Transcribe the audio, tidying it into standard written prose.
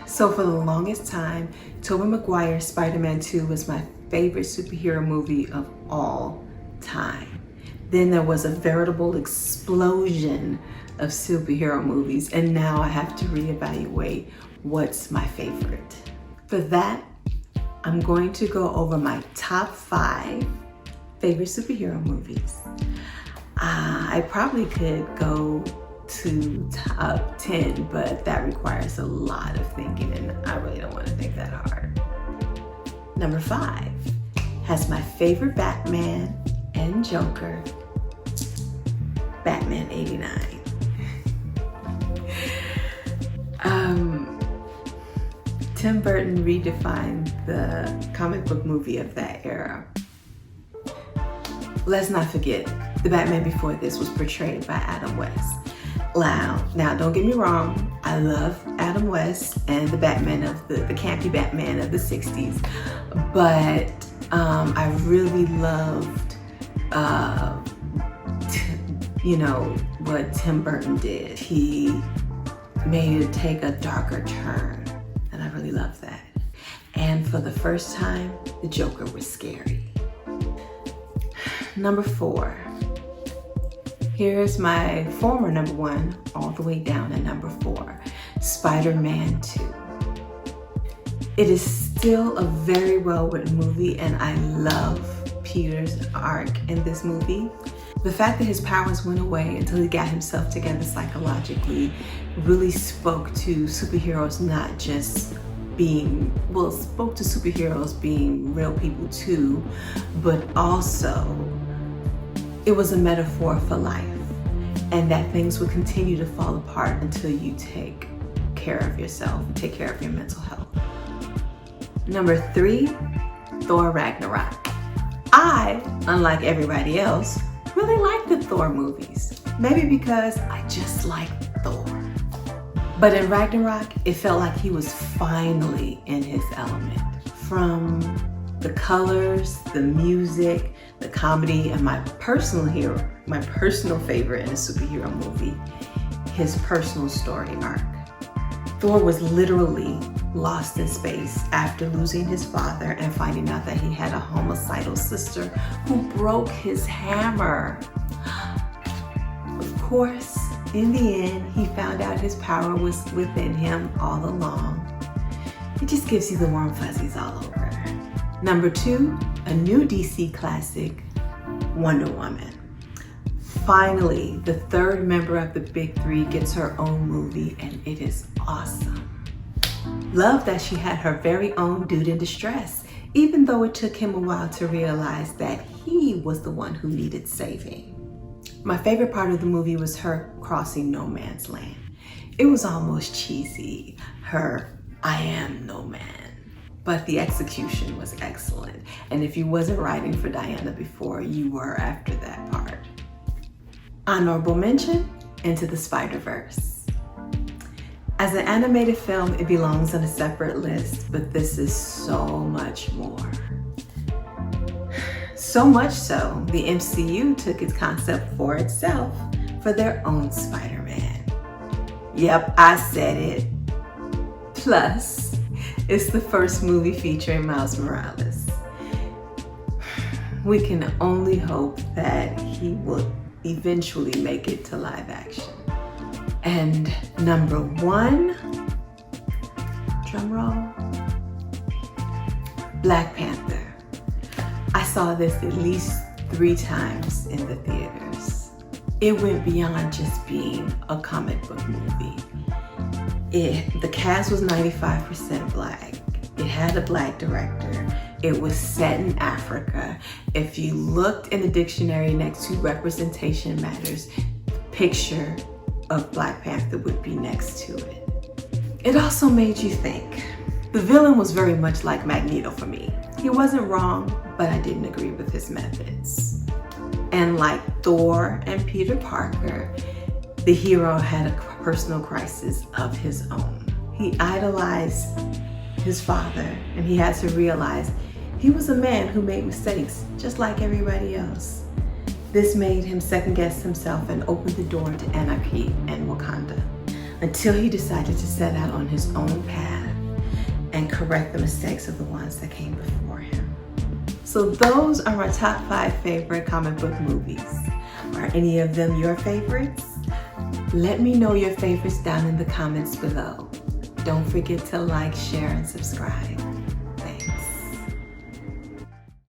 So for the longest time, Tobey Maguire's Spider-Man 2 was my favorite superhero movie of all time. Then there was a veritable explosion of superhero movies, and now I have to reevaluate what's my favorite. For that, I'm going to go over my top 5 favorite superhero movies. I probably could go to top 10, but that requires a lot of thinking, and I really don't want to think that hard. Number 5 has my favorite Batman and Joker, Batman '89. Tim Burton redefined the comic book movie of that era. Let's not forget, the Batman before this was portrayed by Adam West. Now don't get me wrong, I love Adam West and the Batman of the campy Batman of the 60s, but I really loved what Tim Burton did. He made it take a darker turn, and I really love that. And for the first time, the Joker was scary. Number 4. Here's my former number 1 all the way down at number 4, Spider-Man 2. It is still a very well-written movie, and I love Peter's arc in this movie. The fact that his powers went away until he got himself together psychologically really spoke to superheroes not just spoke to superheroes being real people too, but also it was a metaphor for life, and that things would continue to fall apart until you take care of yourself, take care of your mental health. Number 3, Thor Ragnarok. I, unlike everybody else, really like the Thor movies. Maybe because I just like Thor. But in Ragnarok, it felt like he was finally in his element. From the colors, the music, the comedy, and my personal favorite in a superhero movie, his personal story arc. Thor was literally lost in space after losing his father and finding out that he had a homicidal sister who broke his hammer. Of course, in the end, he found out his power was within him all along. It just gives you the warm fuzzies all over. Number 2, a new DC classic, Wonder Woman. Finally, the third member of the big 3 gets her own movie, and it is awesome. Love that she had her very own dude in distress, even though it took him a while to realize that he was the one who needed saving. My favorite part of the movie was her crossing no man's land. It was almost cheesy, her I am no man, but the execution was excellent. And if you wasn't writing for Diana before, you were after that part. Honorable mention, Into the Spider-Verse. As an animated film, it belongs on a separate list, but this is so much more. So much so, the MCU took its concept for itself for their own Spider-Man. Yep, I said it. Plus, it's the first movie featuring Miles Morales. We can only hope that he will eventually make it to live action. And number 1, drum roll, Black Panther. I saw this at least 3 times in the theaters. It went beyond just being a comic book movie. The cast was 95% Black. It had a Black director. It was set in Africa. If you looked in the dictionary next to representation matters, the picture of Black Panther would be next to it. It also made you think. The villain was very much like Magneto for me. He wasn't wrong, but I didn't agree with his methods. And like Thor and Peter Parker, the hero had a personal crisis of his own. He idolized his father, and he had to realize he was a man who made mistakes, just like everybody else. This made him second guess himself and opened the door to anarchy and Wakanda, until he decided to set out on his own path and correct the mistakes of the ones that came before him. So those are my top 5 favorite comic book movies. Are any of them your favorites? Let me know your favorites down in the comments below. Don't forget to like, share, and subscribe.